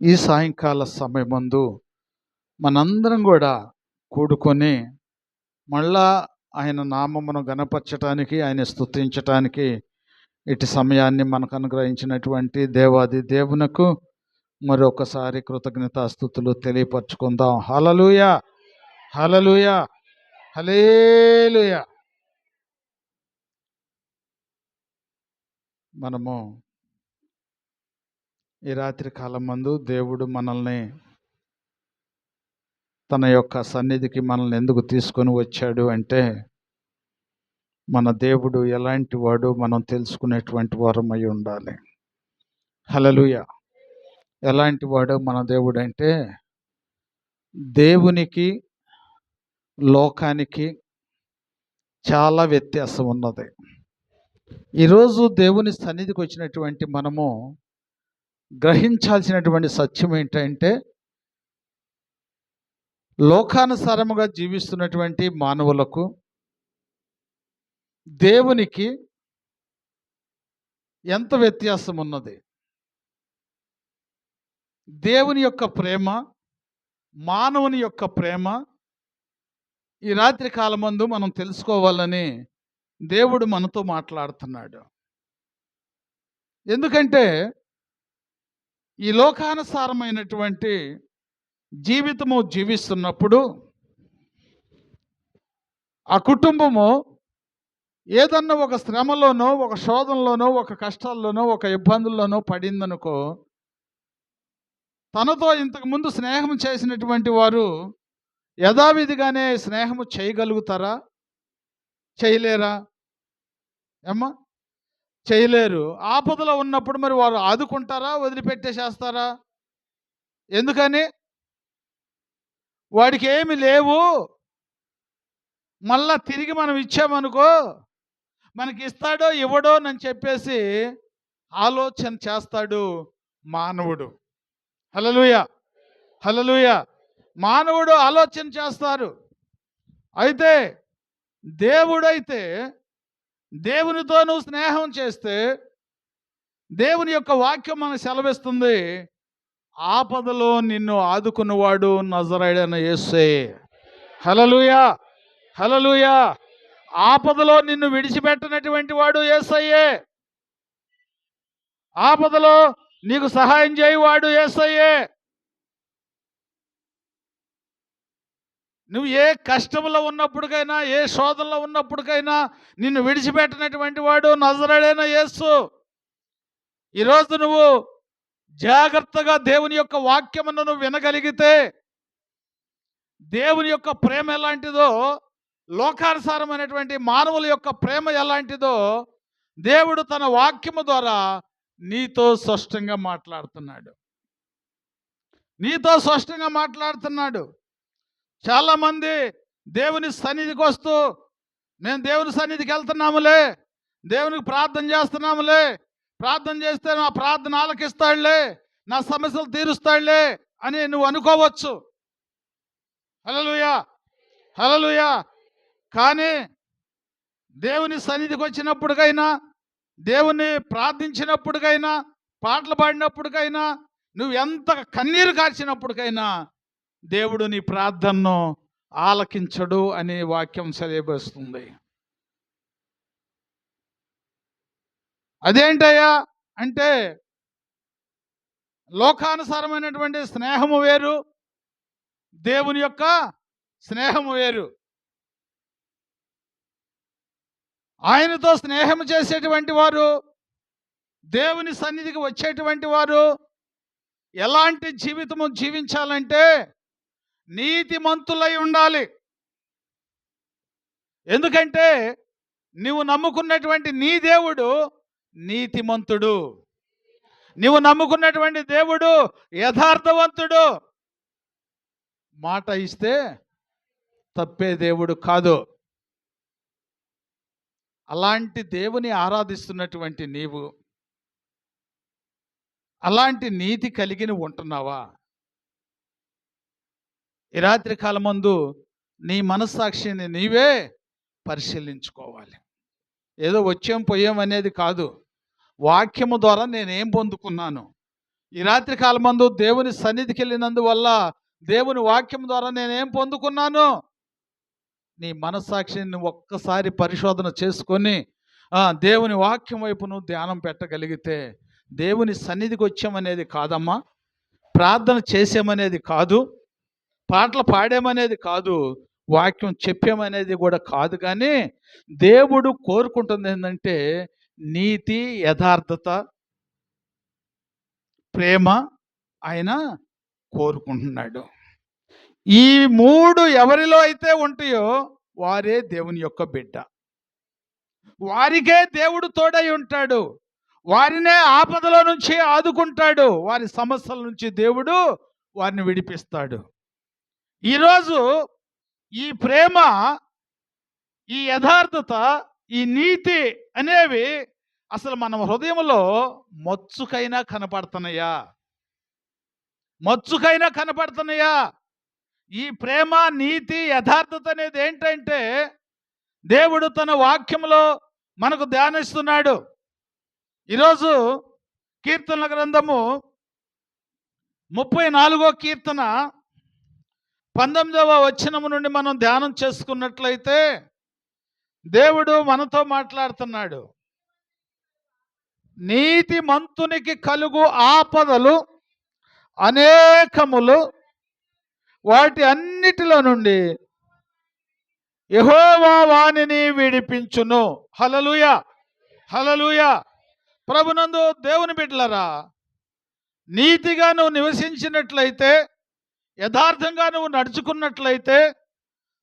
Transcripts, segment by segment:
ఈ సాయంకాల సమయమందు మనందరం కూడా కూడుకొని మళ్ళా ఆయన నామమును గణపరచటానికి, ఆయన స్తుతించటానికి ఇటు సమయాన్ని మనకు అనుగ్రహించినటువంటి దేవాది దేవునకు మరొకసారి కృతజ్ఞతాస్తుతులు తెలియపరచుకుందాం. హల్లెలూయా, హల్లెలూయా, హల్లెలూయా. మనము ఈ రాత్రి కాలం మందు దేవుడు మనల్ని తన యొక్క సన్నిధికి మనల్ని ఎందుకు తీసుకొని వచ్చాడు అంటే, మన దేవుడు ఎలాంటి వాడు మనం తెలుసుకునేటువంటి వారమై ఉండాలి. హల్లెలూయా. ఎలాంటి వాడు మన దేవుడు అంటే, దేవునికి లోకానికి చాలా వ్యత్యాసం ఉన్నది. ఈరోజు దేవుని సన్నిధికి వచ్చినటువంటి మనము గ్రహించాల్సినటువంటి సత్యం ఏంటంటే, లోకానుసారముగా జీవిస్తున్నటువంటి మానవులకు దేవునికి ఎంత వ్యత్యాసం ఉన్నది. దేవుని యొక్క ప్రేమ, మానవుని యొక్క ప్రేమ ఈ రాత్రి కాలమందు మనం తెలుసుకోవాలని దేవుడు మనతో మాట్లాడుతున్నాడు. ఎందుకంటే ఈ లోకానుసారమైనటువంటి జీవితము జీవిస్తున్నప్పుడు ఆ కుటుంబము ఏదన్నా ఒక శ్రమలోనో, ఒక శోధనలోనో, ఒక కష్టాల్లోనో, ఒక ఇబ్బందుల్లోనో పడిందనుకో, తనతో ఇంతకుముందు స్నేహం చేసినటువంటి వారు యథావిధిగానే స్నేహము చేయగలుగుతారా? చేయలేరా? ఏమ్మా, చేయలేరు. ఆపదలో ఉన్నప్పుడు మరి వారు ఆదుకుంటారా? వదిలిపెట్టేసేస్తారా? ఎందుకని? వాడికి ఏమి లేవు, మళ్ళా తిరిగి మనం ఇచ్చామనుకో మనకి ఇస్తాడో ఇవ్వడో అని చెప్పేసి ఆలోచన చేస్తాడు మానవుడు. హల్లెలూయా, హల్లెలూయా. మానవుడు ఆలోచన చేస్తారు. అయితే దేవుడైతే దేవునితో నువ్వు స్నేహం చేస్తే దేవుని యొక్క వాక్యం మనకు సెలవిస్తుంది, ఆపదలో నిన్ను ఆదుకున్నవాడు నజరేయుడైన యేసే. హల్లెలూయా, హల్లెలూయా. ఆపదలో నిన్ను విడిచిపెట్టనటువంటి వాడు యేసయ్యే. ఆపదలో నీకు సహాయం చేయవాడు యేసయ్యే. నువ్వు ఏ కష్టంలో ఉన్నప్పటికైనా, ఏ శోధనలో ఉన్నప్పటికైనా నిన్ను విడిచిపెట్టినటువంటి వాడు నజరేయుడైన యేసు. ఈరోజు నువ్వు జాగ్రత్తగా దేవుని యొక్క వాక్యమును నువ్వు వినగలిగితే, దేవుని యొక్క ప్రేమ ఎలాంటిదో, లోకానుసారమైనటువంటి మానవుల యొక్క ప్రేమ ఎలాంటిదో దేవుడు తన వాక్యము ద్వారా నీతో స్పష్టంగా మాట్లాడుతున్నాడు. నీతో స్పష్టంగా మాట్లాడుతున్నాడు. చాలామంది దేవుని సన్నిధికి వస్తూ, మేము దేవుని సన్నిధికి వెళ్తున్నాములే, దేవునికి ప్రార్థన చేస్తున్నాములే, ప్రార్థన చేస్తే నా ప్రార్థన ఆలకిస్తాడులే, నా సమస్యలు తీరుస్తాడులే అని నువ్వు అనుకోవచ్చు. హల్లెలూయా, హల్లెలూయా. కానీ దేవుని సన్నిధికి వచ్చినప్పటికైనా, దేవుని ప్రార్థించినప్పటికైనా, పాటలు పాడినప్పటికైనా, నువ్వు ఎంత కన్నీరు కార్చినప్పటికైనా దేవుడు నీ ప్రార్థనను ఆలకించడు అనే వాక్యం సెలవిస్తుంది. అదేంటయ్యా అంటే, లోకానుసారమైనటువంటి స్నేహము వేరు, దేవుని యొక్క స్నేహము వేరు. ఆయనతో స్నేహం చేసేటువంటి వారు, దేవుని సన్నిధికి వచ్చేటువంటి వారు ఎలాంటి జీవితము జీవించాలంటే నీతిమంతులై ఉండాలి. ఎందుకంటే నువ్వు నమ్ముకున్నటువంటి నీ దేవుడు నీతిమంతుడు. నువ్వు నమ్ముకున్నటువంటి దేవుడు యథార్థవంతుడు. మాట ఇస్తే తప్పే దేవుడు కాదు. అలాంటి దేవుని ఆరాధిస్తున్నటువంటి నీవు అలాంటి నీతి కలిగి ఉంటున్నావా? ఈ రాత్రి కాలమందు నీ మనస్సాక్షిని నీవే పరిశీలించుకోవాలి. ఏదో వచ్చాం పోయాం అనేది కాదు. వాక్యము ద్వారా నేనేం పొందుకున్నాను, ఈ రాత్రి కాలమందు దేవుని సన్నిధికి వెళ్ళినందువల్ల దేవుని వాక్యం ద్వారా నేనేం పొందుకున్నాను? నీ మనస్సాక్షిని ఒక్కసారి పరిశోధన చేసుకొని దేవుని వాక్యం వైపు నువ్వు ధ్యానం పెట్టగలిగితే, దేవుని సన్నిధికి వచ్చామనేది కాదమ్మా, ప్రార్థన చేసామనేది కాదు, పాటలు పాడామనేది కాదు, వాక్యం చెప్పామనేది కూడా కాదు. కానీ దేవుడు కోరుకుంటుంది ఏంటంటే నీతి, యథార్థత, ప్రేమ ఆయన కోరుకుంటున్నాడు. ఈ 3 ఎవరిలో అయితే ఉంటాయో వారే దేవుని యొక్క బిడ్డ. వారికే దేవుడు తోడై ఉంటాడు. వారినే ఆపదలో నుంచి ఆదుకుంటాడు. వారి సమస్యల నుంచి దేవుడు వారిని విడిపిస్తాడు. ఈరోజు ఈ ప్రేమ, ఈ యథార్థత, ఈ నీతి అనేవి అసలు మన హృదయంలో మచ్చుకైనా కనపడుతున్నాయా? మచ్చుకైనా కనపడుతున్నాయా? ఈ ప్రేమ, నీతి, యథార్థత అనేది ఏంటంటే దేవుడు తన వాక్యంలో మనకు ధ్యానిస్తున్నాడు. ఈరోజు కీర్తనల గ్రంథము 34వ కీర్తన 19వ వచనము నుండి మనం ధ్యానం చేసుకున్నట్లయితే దేవుడు మనతో మాట్లాడుతున్నాడు. నీతిమంతునికి కలుగు ఆపదలు అనేకములు, వాటి అన్నిటిలో నుండి యెహోవా వానిని విడిపించును. హల్లెలూయా, హల్లెలూయా. ప్రభునందు దేవుని బిడ్డలారా, నీతిగా నువ్వు నివసించినట్లయితే, యథార్థంగా నువ్వు నడుచుకున్నట్లయితే,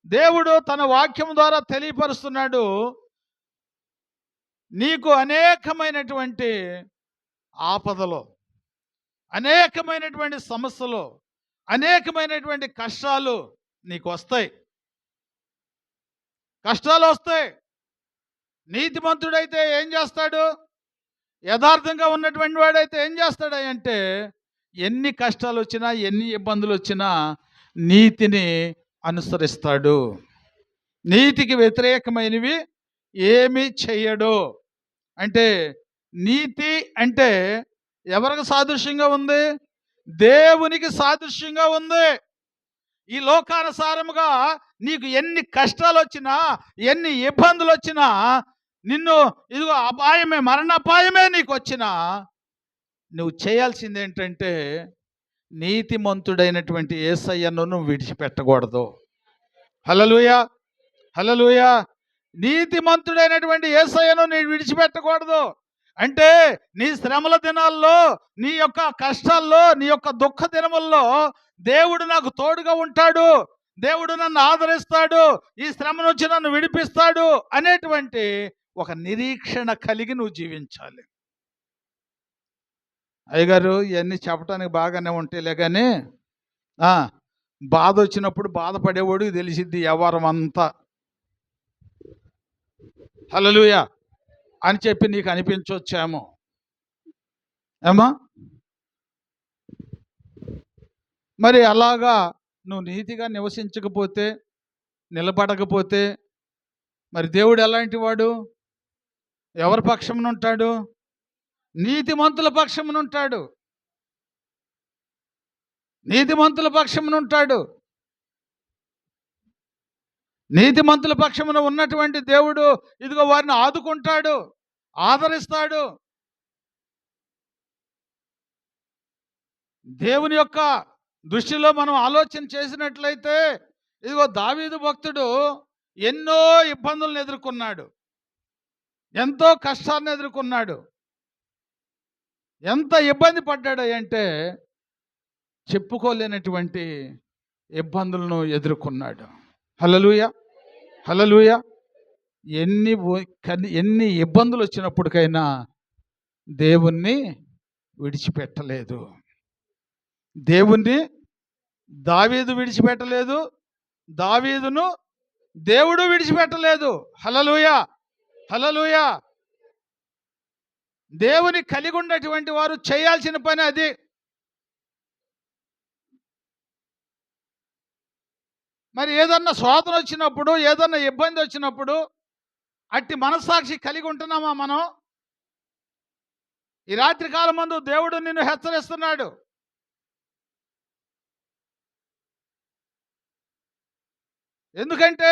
దేవుడు తన వాక్యం ద్వారా తెలియపరుస్తున్నాడు, నీకు అనేకమైనటువంటి ఆపదలు, అనేకమైనటువంటి సమస్యలు, అనేకమైనటువంటి కష్టాలు నీకు వస్తాయి. కష్టాలు వస్తాయి. నీతిమంతుడైతే ఏం చేస్తాడు? యథార్థంగా ఉన్నటువంటి వాడైతే ఏం చేస్తాడు అంటే, ఎన్ని కష్టాలు వచ్చినా, ఎన్ని ఇబ్బందులు వచ్చినా నీతిని అనుసరిస్తాడు. నీతికి వ్యతిరేకమైనవి ఏమీ చెయ్యడు. అంటే నీతి అంటే ఎవరికి సాదృశ్యంగా ఉంది? దేవునికి సాదృశ్యంగా ఉంది. ఈ లోకానుసారముగా నీకు ఎన్ని కష్టాలు వచ్చినా, ఎన్ని ఇబ్బందులు వచ్చినా, నిన్ను ఇదిగో అపాయమే, మరణాపాయమే నీకు వచ్చినా, నువ్వు చేయాల్సింది ఏంటంటే నీతిమంతుడైనటువంటి యేసయ్యను నువ్వు విడిచిపెట్టకూడదు. హల్లెలూయా, హల్లెలూయా. నీతిమంతుడైనటువంటి యేసయ్యను నేను విడిచిపెట్టకూడదు. అంటే నీ శ్రమల దినాల్లో, నీ యొక్క కష్టాల్లో, నీ యొక్క దుఃఖ దినముల్లో దేవుడు నాకు తోడుగా ఉంటాడు, దేవుడు నన్ను ఆదరిస్తాడు, ఈ శ్రమ నుంచి నన్ను విడిపిస్తాడు అనేటువంటి ఒక నిరీక్షణ కలిగి నువ్వు జీవించాలి. అయ్యగారు ఇవన్నీ చెప్పడానికి బాగానే ఉంటాయిలే, కానీ బాధ వచ్చినప్పుడు బాధపడేవాడికి తెలిసిద్ది వ్యవహారం అంతా. హల్లెలూయా అని చెప్పి నీకు అనిపించవచ్చేమో. ఏమా మరి అలాగా నువ్వు నీతిగా నివసించకపోతే, నిలబడకపోతే, మరి దేవుడు ఎలాంటి వాడు? ఎవరి పక్షమున ఉంటాడు? నీతిమంతుల పక్షమున ఉంటాడు. నీతిమంతుల పక్షమున ఉంటాడు. నీతిమంతుల పక్షమున ఉన్నటువంటి దేవుడు ఇదిగో వారిని ఆదుకుంటాడు, ఆదరిస్తాడు. దేవుని యొక్క దృష్టిలో మనం ఆలోచన చేసినట్లయితే, ఇదిగో దావీదు భక్తుడు ఎన్నో ఇబ్బందులను ఎదుర్కొన్నాడు, ఎంతో కష్టాన్ని ఎదుర్కొన్నాడు. ఎంత ఇబ్బంది పడ్డాడు అంటే చెప్పుకోలేనటువంటి ఇబ్బందులను ఎదుర్కొన్నాడు. హల్లెలూయా, హల్లెలూయా. ఎన్ని ఇబ్బందులు వచ్చినప్పటికైనా దేవుణ్ణి విడిచిపెట్టలేదు. దేవుణ్ణి దావీదు విడిచిపెట్టలేదు, దావీదును దేవుడు విడిచిపెట్టలేదు. హల్లెలూయా, హల్లెలూయా. దేవుని కలిగి ఉన్నటువంటి వారు చేయాల్సిన పని అది. మరి ఏదన్నా శోధన వచ్చినప్పుడు, ఏదన్నా ఇబ్బంది వచ్చినప్పుడు అట్టి మనస్సాక్షి కలిగి ఉంటున్నామా మనం? ఈ రాత్రి కాలమందు దేవుడు నిన్ను హెచ్చరిస్తున్నాడు. ఎందుకంటే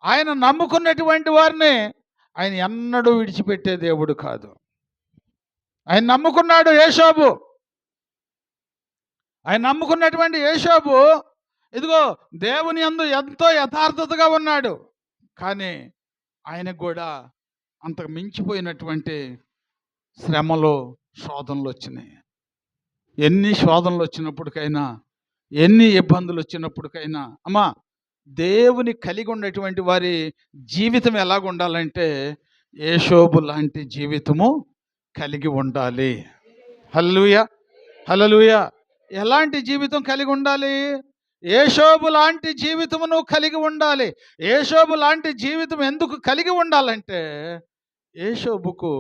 ఆయన నమ్ముకున్నటువంటి వారిని ఆయన ఎన్నడూ విడిచిపెట్టే దేవుడు కాదు. ఆయన నమ్ముకున్నాడు యోసేపు. ఆయన నమ్ముకున్నటువంటి యోసేపు ఇదిగో దేవుని యందు ఎంతో యథార్థతగా ఉన్నాడు. కానీ ఆయనకు కూడా అంతకు మించిపోయినటువంటి శ్రమలు, శోధనలు వచ్చినాయి. ఎన్ని శోధనలు వచ్చినప్పటికైనా, ఎన్ని ఇబ్బందులు వచ్చినప్పటికైనా, అమ్మా, దేవుని కలిగి ఉన్నటువంటి వారి జీవితం ఎలాగ ఉండాలంటే యోసేపు లాంటి జీవితము కలిగి ఉండాలి. హల్లెలూయా, హల్లెలూయా. ఎలాంటి జీవితం కలిగి ఉండాలి? యోసేపు లాంటి జీవితము నువ్వు కలిగి ఉండాలి. యోసేపు లాంటి జీవితం ఎందుకు కలిగి ఉండాలంటే యోసేపుకు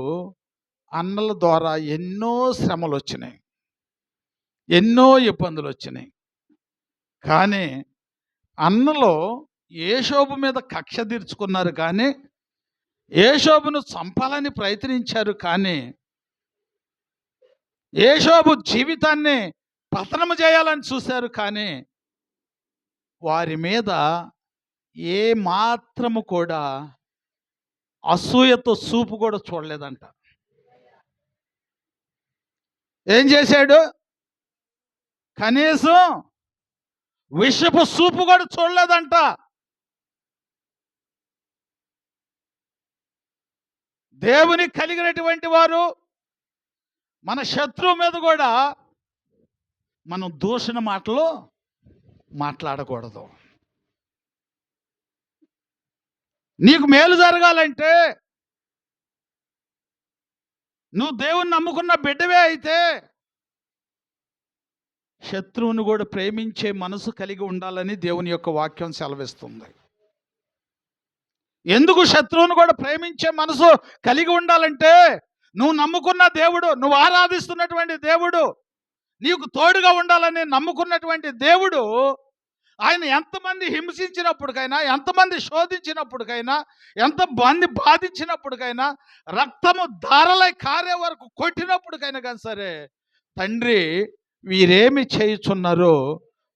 అన్నల ద్వారా ఎన్నో శ్రమలు వచ్చినాయి, ఎన్నో ఇబ్బందులు వచ్చినాయి. కానీ అన్నలో యోసేపు మీద కక్ష తీర్చుకున్నారు, కానీ యోసేపును చంపాలని ప్రయత్నించారు. కానీ యోసేపు జీవితాన్ని పతనము చేయాలని చూశారు. కానీ వారి మీద ఏ మాత్రము కూడా అసూయతో చూపు కూడా చూడలేదంట. ఏం చేశాడు? కనీసం విషపు చూపు కూడా చూడలేదంట. దేవుని కలిగినటువంటి వారు మన శత్రువు మీద కూడా మనం దూషణ మాటలు మాట్లాడకూడదు. నీకు మేలు జరగాలంటే, నువ్వు దేవుని నమ్ముకున్న బిడ్డవే అయితే శత్రువును కూడా ప్రేమించే మనసు కలిగి ఉండాలని దేవుని యొక్క వాక్యం సెలవిస్తుంది. ఎందుకు శత్రువును కూడా ప్రేమించే మనసు కలిగి ఉండాలంటే, నువ్వు నమ్ముకున్న దేవుడు, నువ్వు ఆరాధిస్తున్నటువంటి దేవుడు, నీకు తోడుగా ఉండాలని నమ్ముకున్నటువంటి దేవుడు, ఆయన ఎంతమంది హింసించినప్పటికైనా, ఎంతమంది శోధించినప్పటికైనా, ఎంతమంది బాధించినప్పటికైనా, రక్తము ధారలై కారే వరకు కొట్టినప్పటికైనా కానీ సరే, తండ్రి వీరేమి చేయుచున్నారో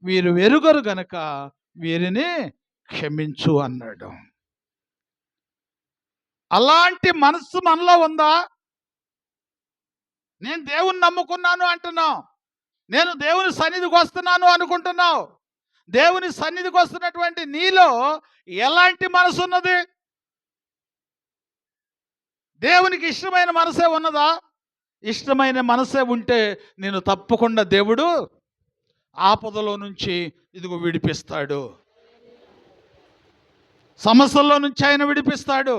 వీరు వెరుగరు గనక వీరిని క్షమించు అన్నాడు. అలాంటి మనస్సు మనలో ఉందా? నేను దేవుని నమ్ముకున్నాను అంటున్నావు, నేను దేవుని సన్నిధికి వస్తున్నాను అనుకుంటున్నావు. దేవుని సన్నిధికి వస్తున్నటువంటి నీలో ఎలాంటి మనసు ఉన్నది? దేవునికి ఇష్టమైన మనసే ఉన్నదా? ఇష్టమైన మనసే ఉంటే నేను తప్పకుండా దేవుడు ఆపదలో నుంచి ఇదిగో విడిపిస్తాడు, సమస్యల్లో నుంచి ఆయన విడిపిస్తాడు.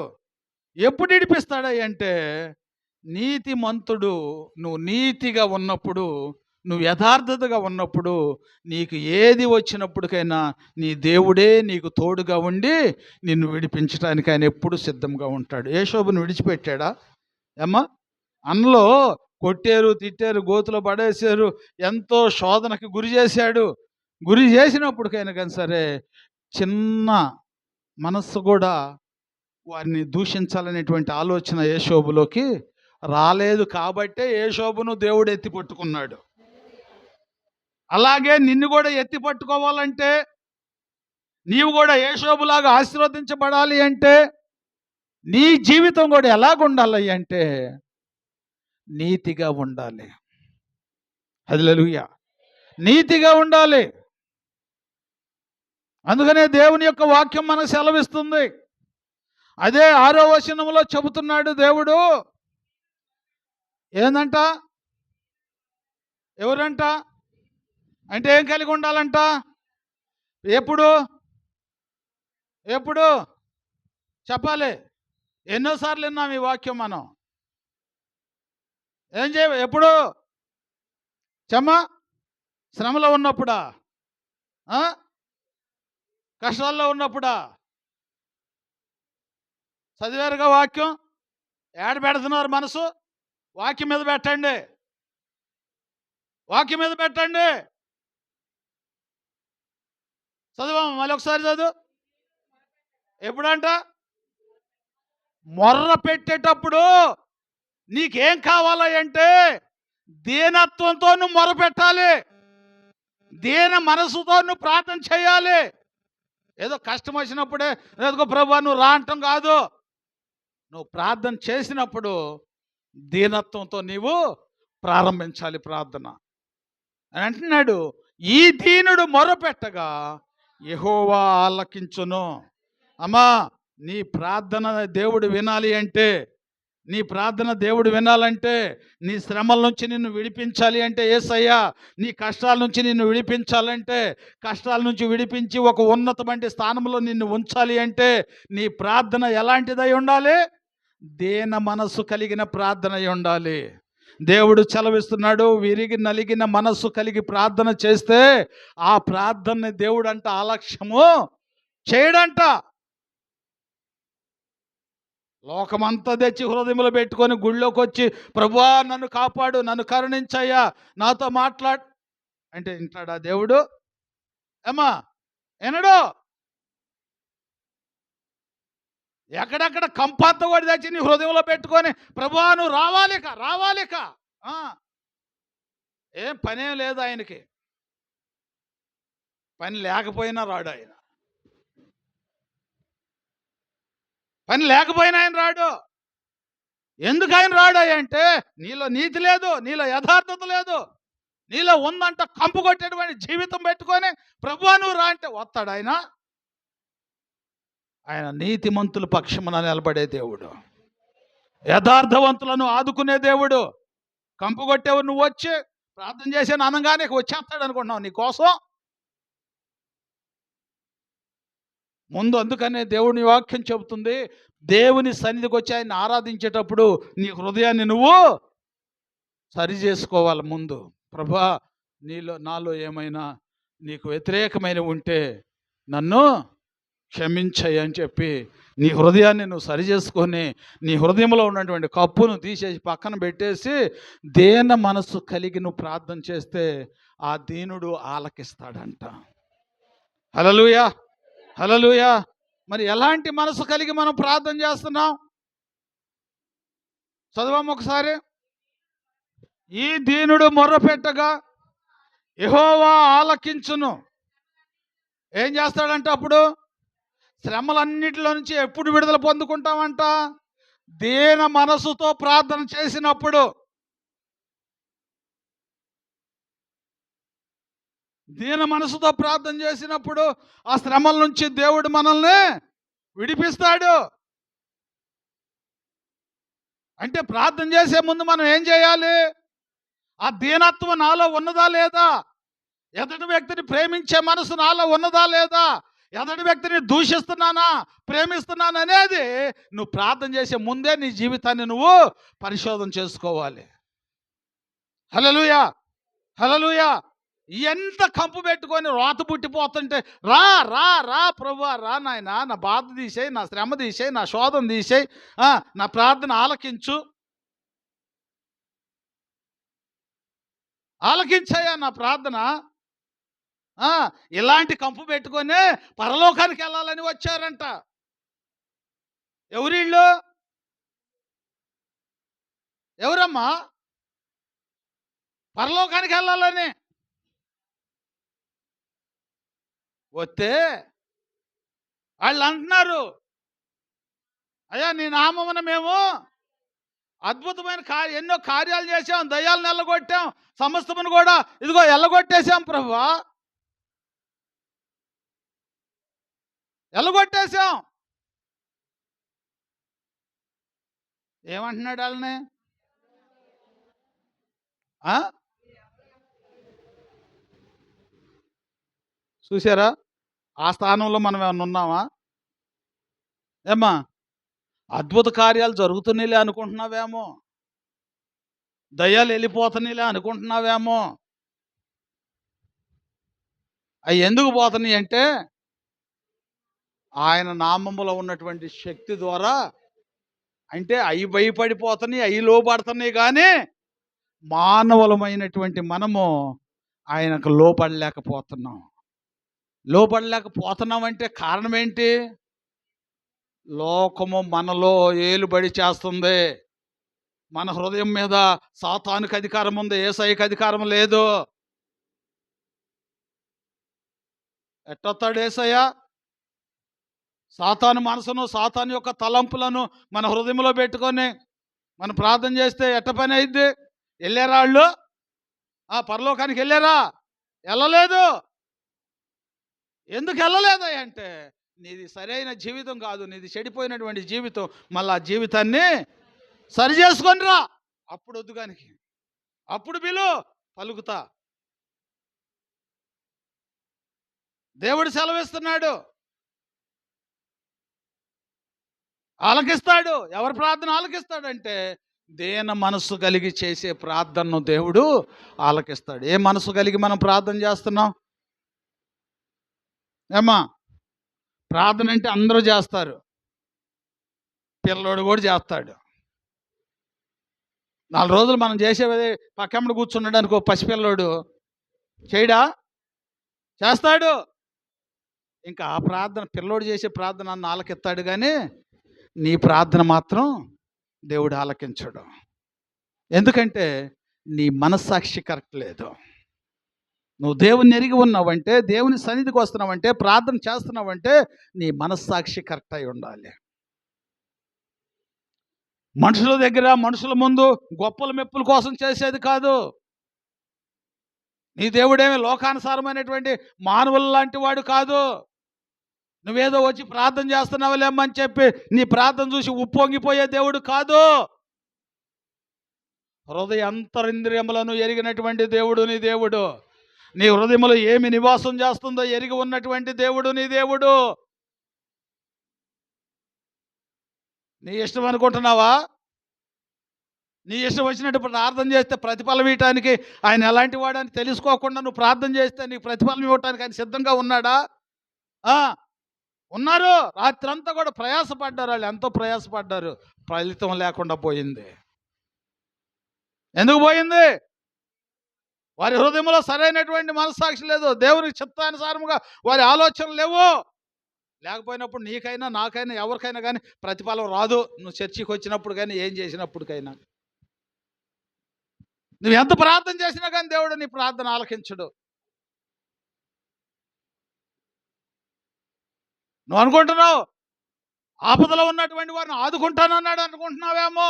ఎప్పుడు విడిపిస్తాడు అంటే, నీతిమంతుడు, నువ్వు నీతిగా ఉన్నప్పుడు, నువ్వు యథార్థతగా ఉన్నప్పుడు, నీకు ఏది వచ్చినప్పటికైనా నీ దేవుడే నీకు తోడుగా ఉండి నిన్ను విడిపించడానికి ఆయన ఎప్పుడు సిద్ధంగా ఉంటాడు. యోసేపును విడిచిపెట్టాడా? ఏమ్మా, అన్నలో కొట్టారు, తిట్టారు, గోతులో పడేశారు, ఎంతో శోధనకి గురి చేశాడు. గురి చేసినప్పటికైనా కానీ సరే చిన్న మనస్సు కూడా వారిని దూషించాలనేటువంటి ఆలోచన యోసేపులోకి రాలేదు. కాబట్టే యోసేపును దేవుడు ఎత్తి పట్టుకున్నాడు. అలాగే నిన్ను కూడా ఎత్తి పట్టుకోవాలంటే, నీవు కూడా యోసేపులాగా ఆశీర్వదించబడాలి అంటే, నీ జీవితం కూడా ఎలాగుండాలి అంటే నీతిగా ఉండాలి. హల్లెలూయా, నీతిగా ఉండాలి. అందుకనే దేవుని యొక్క వాక్యం మనకు సెలవిస్తుంది. అదే 6వ వచనంలో చెబుతున్నాడు దేవుడు. ఏందంట? ఎవరంట? అంటే ఏం కలిగి ఉండాలంట? ఎప్పుడు ఎప్పుడు చెప్పాలి? ఎన్నోసార్లు విన్నాం ఈ వాక్యం మనం. ఏం ఎప్పుడు? చెమ్మ శ్రమలో ఉన్నప్పుడా? కష్టాల్లో ఉన్నప్పుడా? చదివారుగా వాక్యం. ఏడ పెడుతున్నారు మనసు? వాక్యం మీద పెట్టండి, వాక్యం మీద పెట్టండి. చదువు, మళ్ళీ ఒకసారి చదువు. ఎప్పుడంట? మొర్ర పెట్టేటప్పుడు నీకేం కావాలా అంటే దీనత్వంతో నువ్వు మొరపెట్టాలి, దీన మనసుతో నువ్వు ప్రార్థన చేయాలి. ఏదో కష్టం వచ్చినప్పుడే ఏదో ప్రభువా నువ్వు రా అంటాం కాదు. నువ్వు ప్రార్థన చేసినప్పుడు దీనత్వంతో నీవు ప్రారంభించాలి ప్రార్థన అని అంటున్నాడు. ఈ దీనుడు మొరపెట్టగా యెహోవా ఆలకించును. అమ్మా, నీ ప్రార్థన దేవుడు వినాలి అంటే, నీ ప్రార్థన దేవుడు వినాలంటే, నీ శ్రమల నుంచి నిన్ను విడిపించాలి అంటే యేసయ్యా, నీ కష్టాల నుంచి నిన్ను విడిపించాలంటే, కష్టాల నుంచి విడిపించి ఒక ఉన్నతమైన స్థానంలో నిన్ను ఉంచాలి అంటే నీ ప్రార్థన ఎలాంటిదై ఉండాలి? దీన మనస్సు కలిగిన ప్రార్థన అయి ఉండాలి. దేవుడు సెలవిస్తున్నాడు, విరిగి నలిగిన మనస్సు కలిగి ప్రార్థన చేస్తే ఆ ప్రార్థనని దేవుడు అంట అలక్ష్యము చేయడంట. లోకమంతా తెచ్చి హృదయంలో పెట్టుకొని గుళ్ళోకి వచ్చి ప్రభువా నన్ను కాపాడు, నన్ను కరుణించయ్యా, నాతో మాట్లాడు అంటే వింటాడా దేవుడు? ఏమా వినడు. ఎక్కడెక్కడ కంపంతా కూడా తెచ్చి నీ హృదయంలో పెట్టుకొని ప్రభువా నువ్వు రావాలిక రావాలిక. ఏం పనేం లేదు ఆయనకి, పని లేకపోయినా రాడు ఆయన, పని లేకపోయినా ఆయన రాడు. ఎందుకు ఆయన రాడు అంటే నీలో నీతి లేదు, నీలో యథార్థత లేదు, నీలో ఉందంట కంపు కొట్టేటువంటి జీవితం పెట్టుకొని ప్రభువా నువ్వు రా అంటే వస్తాడు ఆయన. ఆయన నీతిమంతుల పక్షమున నిలబడే దేవుడు, యథార్థవంతులను ఆదుకునే దేవుడు. కంపు కొట్టేవారు నువ్వు వచ్చి ప్రార్థన చేసాను అనగానే వచ్చేస్తాడు అనుకుంటున్నావు నీ కోసం. ముందు అందుకనే దేవుని వాక్యం చెబుతుంది, దేవుని సన్నిధికి వచ్చి ఆయన ఆరాధించేటప్పుడు నీ హృదయాన్ని నువ్వు సరి చేసుకోవాలి. ముందు ప్రభువా నాలో ఏమైనా నీకు వ్యతిరేకమైన ఉంటే నన్ను క్షమించయ్య అని చెప్పి నీ హృదయాన్ని నువ్వు సరి చేసుకొని నీ హృదయంలో ఉన్నటువంటి కప్పును తీసేసి పక్కన పెట్టేసి దీన మనస్సు కలిగి నువ్వు ప్రార్థన చేస్తే ఆ దీనుడు ఆలకిస్తాడంట. హల్లెలూయా, హల్లెలూయా. మరి ఎలాంటి మనసు కలిగి మనం ప్రార్థన చేస్తున్నాం? చదవము ఒకసారి. ఈ దీనుడు మొర్రపెట్టగా యెహోవా ఆలకించును. ఏం చేస్తాడంట అప్పుడు? శ్రమలన్నిటిలో నుంచి ఎప్పుడు విడుదల పొందుకుంటామంట? దీన మనసుతో ప్రార్థన చేసినప్పుడు. దీన మనసుతో ప్రార్థన చేసినప్పుడు ఆ శ్రమల నుంచి దేవుడు మనల్ని విడిపిస్తాడు. అంటే ప్రార్థన చేసే ముందు మనం ఏం చేయాలి? ఆ దీనత్వం నాలో ఉన్నదా లేదా? ఎదుటి వ్యక్తిని ప్రేమించే మనసు నాలో ఉన్నదా లేదా? ఎదుటి వ్యక్తిని దూషిస్తున్నానా, ప్రేమిస్తున్నాను అనేది నువ్వు ప్రార్థన చేసే ముందే నీ జీవితాన్ని నువ్వు పరిశోధన చేసుకోవాలి. హల్లెలూయా, హల్లెలూయా. ఎంత కంపు పెట్టుకొని రోత పుట్టిపోతుంటే రా రా రా ప్రభువా రా నాయనా, నా బాధ తీసేయి, నా శ్రమ తీసేయి, నా శోధన తీసేయి, నా ప్రార్థన ఆలకించు, ఆలకించయ్యా నా ప్రార్థన. ఇలాంటి కంపు పెట్టుకొని పరలోకానికి వెళ్ళాలని వచ్చారంట. ఎవరిళ్ళు? ఎవరమ్మా? పరలోకానికి వెళ్ళాలని వస్తే వాళ్ళు అంటున్నారు, అయ్యా నీ నామమున మేము అద్భుతమైన ఎన్నో కార్యాలు చేశాం, దయ్యాలను ఎల్లగొట్టాం, సమస్తమును కూడా ఇదిగో ఎల్లగొట్టేశాం ప్రభువా, ఎల్లగొట్టేశాం. ఏమంటున్నాడు వాళ్ళని? చూసారా? ఆ స్థానంలో మనం ఏమన్నా ఉన్నామా? ఏమ్మా, అద్భుత కార్యాలు జరుగుతున్నాయిలే అనుకుంటున్నావేమో, దయ్యాలు వెళ్ళిపోతున్నాయిలే అనుకుంటున్నావేమో. అవి ఎందుకు పోతున్నాయి అంటే ఆయన నామములో ఉన్నటువంటి శక్తి ద్వారా. అంటే అవి భయపడిపోతున్నాయి, అవి లోపడుతున్నాయి, కానీ మానవులమైనటువంటి మనము ఆయనకు లోపడలేకపోతున్నాం. లోపడలేకపోతున్నాం అంటే కారణం ఏంటి? లోకము మనలో ఏలుబడి చేస్తుంది. మన హృదయం మీద సాతానుకి అధికారం ఉంది, యేసయ్యకి అధికారం లేదు. ఎట్టొస్తాడు యేసయ్య? సాతాను మనసును, సాతాను యొక్క తలంపులను మన హృదయంలో పెట్టుకొని మనం ప్రార్థన చేస్తే ఎట్ట పని అయింది? వెళ్ళారా వాళ్ళు? పరలోకానికి వెళ్ళారా? వెళ్ళలేదు. ఎందుకు వెళ్ళలేదు అంటే, నీది సరైన జీవితం కాదు, నీది చెడిపోయినటువంటి జీవితం. మళ్ళీ ఆ జీవితాన్ని సరి చేసుకొని రా. అప్పుడు వద్దు కానికి, అప్పుడు పిలు, పలుకుతా. దేవుడు సెలవిస్తున్నాడు, ఆలకిస్తాడు. ఎవరి ప్రార్థన ఆలకిస్తాడంటే, దేన మనస్సు కలిగి చేసే ప్రార్థనను దేవుడు ఆలకిస్తాడు. ఏ మనసు కలిగి మనం ప్రార్థన చేస్తున్నాం? ఏమ్మా, ప్రార్థన అంటే అందరూ చేస్తారు, పిల్లోడు కూడా చేస్తాడు. 4 రోజులు మనం చేసేది పక్కమ్మడి కూర్చున్నాడు అనుకో, పసిపిల్లోడు చేయడా? చేస్తాడు. ఇంకా ఆ ప్రార్థన, పిల్లోడు చేసే ప్రార్థన అన్న ఆలకిస్తాడు, కానీ నీ ప్రార్థన మాత్రం దేవుడు ఆలకించడు. ఎందుకంటే నీ మనస్సాక్షి కరెక్ట్ లేదు. నువ్వు దేవుని ఎరిగి ఉన్నావంటే, దేవుని సన్నిధికి వస్తున్నావంటే, ప్రార్థన చేస్తున్నావంటే నీ మనస్సాక్షి కరెక్ట్ అయి ఉండాలి. మనుషుల దగ్గర, మనుషుల ముందు గొప్పల మెప్పుల కోసం చేసేది కాదు. నీ దేవుడేమి లోకానుసారమైనటువంటి మానవుల లాంటి వాడు కాదు. నువ్వేదో వచ్చి ప్రార్థన చేస్తున్నావులేమని చెప్పి నీ ప్రార్థన చూసి ఉప్పొంగిపోయే దేవుడు కాదు. హృదయ అంతరింద్రియములను ఎరిగినటువంటి దేవుడు నీ దేవుడు. నీ హృదయములో ఏమి నివాసం చేస్తుందో ఎరిగి ఉన్నటువంటి దేవుడు నీ దేవుడు. నీ ఇష్టం అనుకుంటున్నావా? నీ ఇష్టం వచ్చినట్టు ప్రార్థన చేస్తే ప్రతిఫలం ఇవ్వటానికి ఆయన ఎలాంటి వాడని తెలుసుకోకుండా నువ్వు ప్రార్థన చేస్తే నీకు ప్రతిఫలం ఇవ్వటానికి ఆయన సిద్ధంగా ఉన్నాడా? ఉన్నారు. రాత్రంతా కూడా ప్రయాసపడ్డారు. వాళ్ళు ఎంతో ప్రయాసపడ్డారు, ఫలితం లేకుండా పోయింది. ఎందుకు పోయింది? వారి హృదయంలో సరైనటువంటి మనస్సాక్షి లేదు. దేవునికి చిత్తానుసారముగా వారి ఆలోచనలు లేవు. లేకపోయినప్పుడు నీకైనా, నాకైనా, ఎవరికైనా కానీ ప్రతిఫలం రాదు. నువ్వు చర్చికి వచ్చినప్పుడు కానీ, ఏం చేసినప్పటికైనా, నువ్వు ఎంత ప్రార్థన చేసినా కానీ దేవుడు నీ ప్రార్థన ఆలకించడు. నువ్వు అనుకుంటున్నావు ఆపదలో ఉన్నటువంటి వారిని ఆదుకుంటానన్నాడు అనుకుంటున్నావేమో.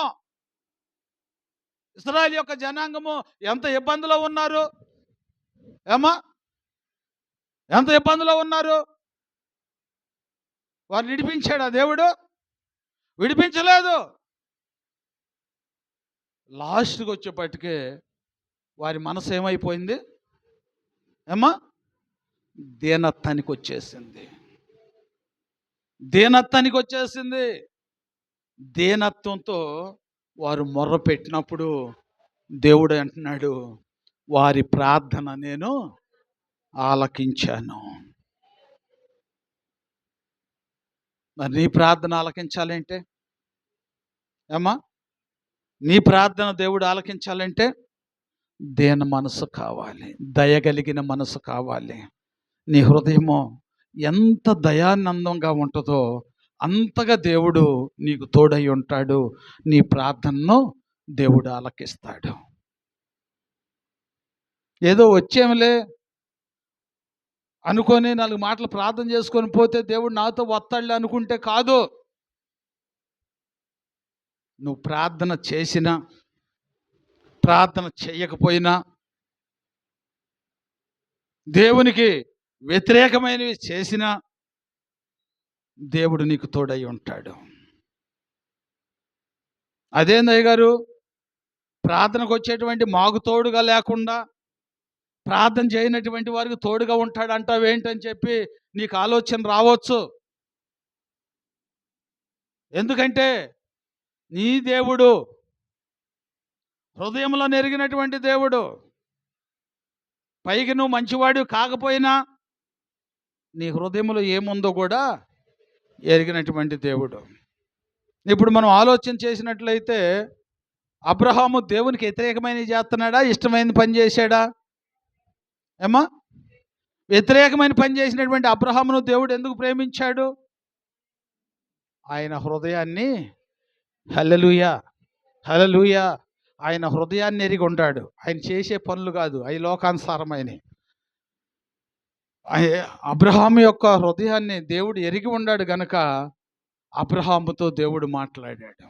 ఇశ్రాయేలు యొక్క జనాంగము ఎంత ఇబ్బందిలో ఉన్నారు ఏమా, ఎంత ఇబ్బందిలో ఉన్నారు. వారిని విడిపించాడా దేవుడు? విడిపించలేదు. లాస్ట్కి వచ్చేపటికే వారి మనసు ఏమైపోయింది ఏమా? దీనత్వానికి వచ్చేసింది. దీనత్వానికి వచ్చేసింది. దీనత్వంతో వారు మొర్ర పెట్టినప్పుడు దేవుడు అంటున్నాడు, వారి ప్రార్థన నేను ఆలకించాను. మరి నీ ప్రార్థన ఆలకించాలంటే ఏమా, నీ ప్రార్థన దేవుడు ఆలకించాలంటే దీన మనసు కావాలి, దయగలిగిన మనసు కావాలి. నీ హృదయము ఎంత దయానందంగా ఉంటుందో అంతగా దేవుడు నీకు తోడై ఉంటాడు. నీ ప్రార్థనను దేవుడు ఆలకిస్తాడు. ఏదో వచ్చేమిలే అనుకొని 4 మాటలు ప్రార్థన చేసుకొని పోతే దేవుడు నాతో వస్తాడులే అనుకుంటే కాదు. నువ్వు ప్రార్థన చేసినా, ప్రార్థన చేయకపోయినా, దేవునికి వ్యతిరేకమైనవి చేసినా దేవుడు నీకు తోడై ఉంటాడు. అదేందయ్య గారు, ప్రార్థనకు వచ్చేటువంటి మాకు తోడుగా లేకుండా ప్రార్థన చేయనటువంటి వారికి తోడుగా ఉంటాడు అంటావేంటని చెప్పి నీకు ఆలోచన రావచ్చు. ఎందుకంటే నీ దేవుడు హృదయంలో నెరిగినటువంటి దేవుడు. పైకి నువ్వు మంచివాడు కాకపోయినా నీ హృదయంలో ఏముందో కూడా ఎరిగినటువంటి దేవుడు. ఇప్పుడు మనం ఆలోచన చేసినట్లయితే అబ్రహాము దేవునికి వ్యతిరేకమైనవి చేస్తున్నాడా, ఇష్టమైన పని చేశాడా ఏమా? వ్యతిరేకమైన పని చేసినటువంటి అబ్రహామును దేవుడు ఎందుకు ప్రేమించాడు? ఆయన హృదయాన్ని, హల్లెలూయా, హల్లెలూయా. ఆయన హృదయాన్ని ఎరిగి ఉంటాడు. ఆయన చేసే పనులు కాదు, అవి లోకానుసారమైనవి. అబ్రహాము యొక్క హృదయాన్ని దేవుడు ఎరిగి ఉన్నాడు గనక అబ్రహాముతో దేవుడు మాట్లాడాడు.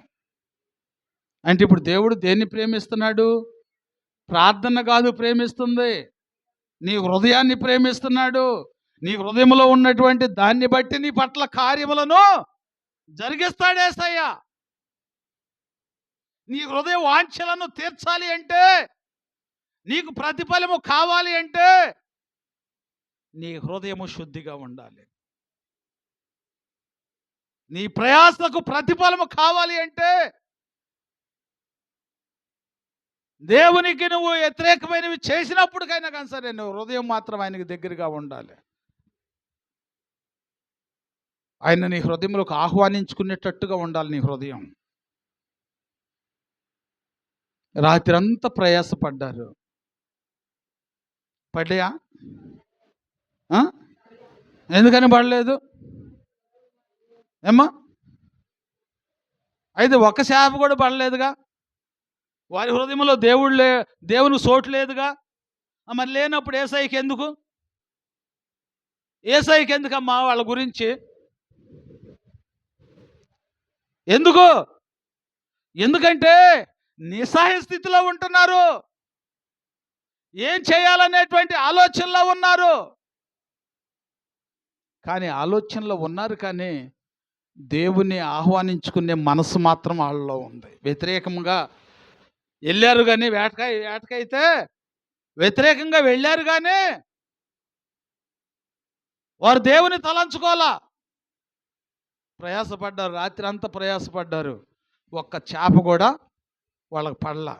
అంటే ఇప్పుడు దేవుడు దేన్ని ప్రేమిస్తున్నాడు? ప్రార్థన కాదు ప్రేమిస్తుంది, నీ హృదయాన్ని ప్రేమిస్తున్నాడు. నీ హృదయంలో ఉన్నటువంటి దాన్ని బట్టి నీ పట్ల కార్యములను జరిగిస్తాడు యేసయ్య. నీ హృదయ వాంఛలను తీర్చాలి అంటే, నీకు ప్రతిఫలము కావాలి అంటే, నీ హృదయము శుద్ధిగా ఉండాలి. నీ ప్రయాసకు ప్రతిఫలము కావాలి అంటే, దేవునికి నువ్వు వ్యతిరేకమైనవి చేసినప్పటికైనా కానీ సరే, నువ్వు హృదయం మాత్రం ఆయనకి దగ్గరగా ఉండాలి. ఆయన నీ హృదయంలోకి ఆహ్వానించుకునేటట్టుగా ఉండాలి నీ హృదయం. రాత్రంతా ప్రయాసపడ్డారు. పడ్డాయా? ఎందుకని పడలేదు ఏమ్మా? అయితే ఒక్క శాప కూడా పడలేదుగా. వారి హృదయంలో దేవుని చోటు లేదుగా. మరి లేనప్పుడు యేసయ్యకి ఎందుకు? యేసయ్యకి ఎందుకమ్మా వాళ్ళ గురించి? ఎందుకు? ఎందుకంటే నిస్సహాయ స్థితిలో ఉంటున్నారు. ఏం చేయాలనేటువంటి ఆలోచనలో ఉన్నారు. కానీ ఆలోచనలో ఉన్నారు, కానీ దేవుని ఆహ్వానించుకునే మనసు మాత్రం వాళ్ళలో ఉంది. వ్యతిరేకంగా వెళ్ళారు కానీ వేటకైతే వ్యతిరేకంగా వెళ్ళారు, కానీ వారు దేవుని తలంచుకోవాలా. ప్రయాసపడ్డారు, రాత్రి అంతా ప్రయాసపడ్డారు. ఒక్క చేప కూడా వాళ్ళకి పడలా.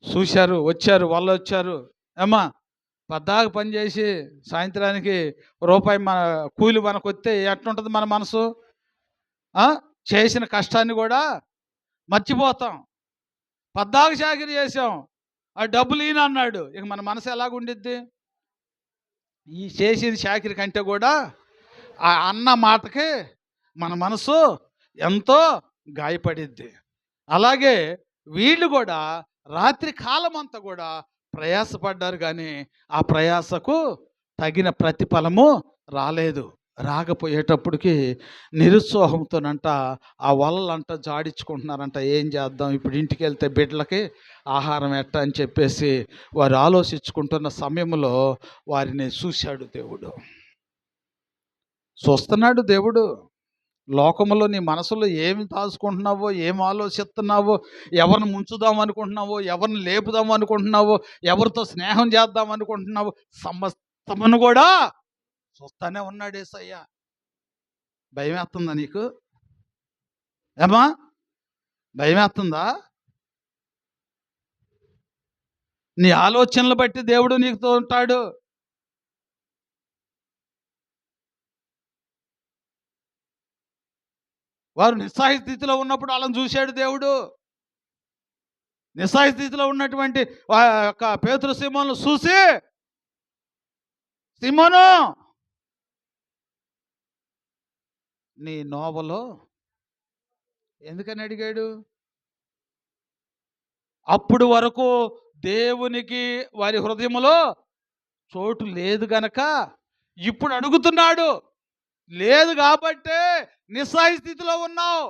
చూశారు, వచ్చారు, వాళ్ళు వచ్చారు. ఏమ్మా, పద్దాక పనిచేసి సాయంత్రానికి రూపాయి మన కూలి మనకు వస్తే ఎట్లుంటుంది మన మనసు? చేసిన కష్టాన్ని కూడా మర్చిపోతాం. పద్దాక చాకిరీ చేసాం, ఆ డబ్బులు ఈయన అన్నాడు, ఇక మన మనసు ఎలాగుండిద్ది? ఈ చేసిన చాకిరీ కంటే కూడా ఆ అన్న మాటకి మన మనసు ఎంతో గాయపడిద్ది. అలాగే వీళ్ళు కూడా రాత్రి కాలం అంతా కూడా ప్రయాసపడ్డారు, కానీ ఆ ప్రయాసకు తగిన ప్రతిఫలము రాలేదు. రాకపోయేటప్పటికి నిరుత్సాహంతోనంట ఆ వలలంట జాడించుకుంటున్నారంట. ఏం చేద్దాం ఇప్పుడు, ఇంటికి వెళ్తే బిడ్డలకి ఆహారం ఎట్ట అని చెప్పేసి వారు ఆలోచించుకుంటున్న సమయంలో వారిని చూశాడు దేవుడు. చూస్తున్నాడు దేవుడు. లోకంలో నీ మనసులో ఏమి దాచుకుంటున్నావో, ఏం ఆలోచిస్తున్నావో, ఎవరిని ముంచుదాం అనుకుంటున్నావో, ఎవరిని లేపుదాం అనుకుంటున్నావో, ఎవరితో స్నేహం చేద్దాం అనుకుంటున్నావో, సమస్తమును కూడా చూస్తానే ఉన్నాడు యేసయ్య. భయం వేస్తుందా నీకు? ఏమా, భయం వేస్తుందా? నీ ఆలోచనలు బట్టి దేవుడు నీకుతో ఉంటాడు. వారు నిస్సహాయ స్థితిలో ఉన్నప్పుడు వాళ్ళని చూశాడు దేవుడు. నిస్సహాయ స్థితిలో ఉన్నటువంటి పేతురు సీమోను చూసి, సీమోను, నీ నోవలో ఎందుకని అడిగాడు? అప్పుడు వరకు దేవునికి వారి హృదయంలో చోటు లేదు గనక ఇప్పుడు అడుగుతున్నాడు. లేదు కాబట్టే నిస్సహాయ స్థితిలో ఉన్నావు.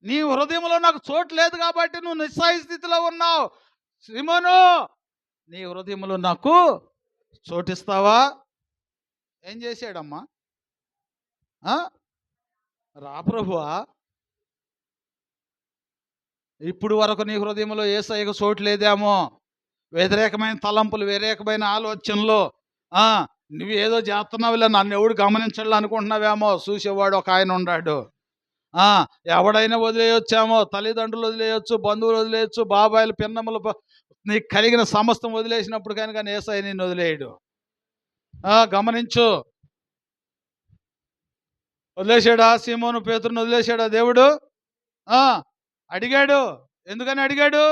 నీ హృదయంలో నాకు చోటు లేదు కాబట్టి నువ్వు నిస్సహాయ స్థితిలో ఉన్నావు. సీమోను, నీ హృదయంలో నాకు చోటిస్తావా? ఏం చేశాడమ్మా? రా ప్రభువా, ఇప్పుడు వరకు నీ హృదయంలో యేసయ్యకు చోటు లేదేమో. వ్యతిరేకమైన తలంపులు, వ్యతిరేకమైన ఆలోచనలు, నువ్వు ఏదో చేస్తున్నావులే, నన్ను ఎవడు గమనించాలి అనుకుంటున్నావేమో. చూసేవాడు ఒక ఆయన ఉన్నాడు. ఎవడైనా వదిలేయొచ్చేమో, తల్లిదండ్రులు వదిలేయచ్చు, బంధువులు వదిలేయచ్చు, బాబాయిలు, పిన్నమ్మలు, నీకు కలిగిన సమస్తం వదిలేసినప్పుడు కానీ యేసయ్య నిన్ను వదిలేయడు. గమనించు. వదిలేశాడా సీమోను పేతురుని? వదిలేశాడా దేవుడు? అడిగాడు. ఎందుకని అడిగాడు?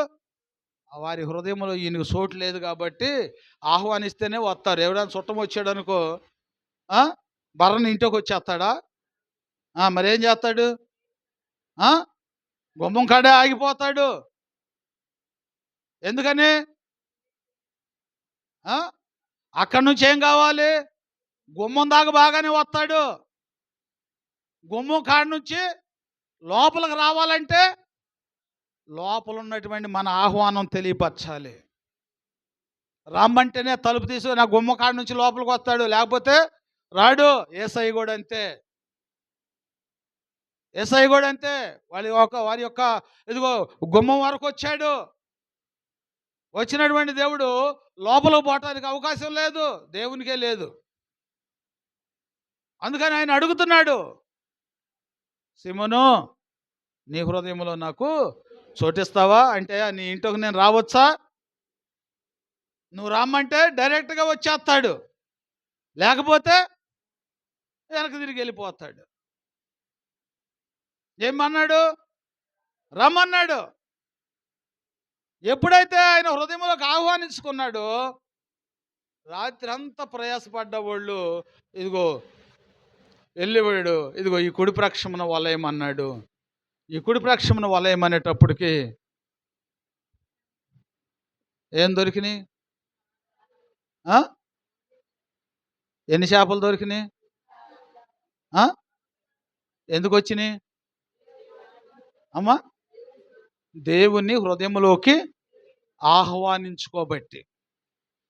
వారి హృదయంలో ఈయనకు చోటు లేదు కాబట్టి ఆహ్వానిస్తేనే వస్తారు. ఎవరైనా చుట్టం వచ్చాడు అనుకో, బర్రని ఇంటికి వచ్చేస్తాడా? మరేం చేస్తాడు? గుమ్మం కాడే ఆగిపోతాడు. ఎందుకని? అక్కడి నుంచి ఏం కావాలి? గుమ్మం దాకా బాగానే వస్తాడు. గుమ్మం కాడి నుంచి లోపలికి రావాలంటే లోపల ఉన్నటువంటి మన ఆహ్వానం తెలియపరచాలి. రమ్మంటేనే తలుపు తీసి నా గుమ్మ కాడి నుంచి లోపలికి వస్తాడు, లేకపోతే రాడు. యేసయ్య కూడా అంతే. యేసయ్య కూడా అంతే. వారి యొక్క ఇదిగో గుమ్మం వరకు వచ్చాడు. వచ్చినటువంటి దేవుడు లోపలికి పోవటానికి అవకాశం లేదు, దేవునికే లేదు. అందుకని ఆయన అడుగుతున్నాడు, సిమోను, నీ హృదయంలో నాకు చోటిస్తావా? అంటే నీ ఇంటికి నేను రావచ్చా? నువ్వు రమ్మంటే డైరెక్ట్గా వచ్చేస్తాడు, లేకపోతే వెనక్కి తిరిగి వెళ్ళిపోతాడు. ఏమన్నాడు? రమ్మన్నాడు. ఎప్పుడైతే ఆయన హృదయంలోకి ఆహ్వానించుకున్నాడో, రాత్రి అంతా ప్రయాసపడ్డ వాళ్ళు ఇదిగో వెళ్ళిపోయాడు. ఇదిగో ఈ కుడి ప్రక్షమున వలయం అన్నాడు. ఈ కుడి ప్రక్షమున వలయం అనేటప్పటికి ఏం దొరికినాయి? ఎన్ని చేపలు దొరికినాయి? ఎందుకు వచ్చినాయి అమ్మా? దేవుని హృదయంలోకి ఆహ్వానించుకోబట్టి.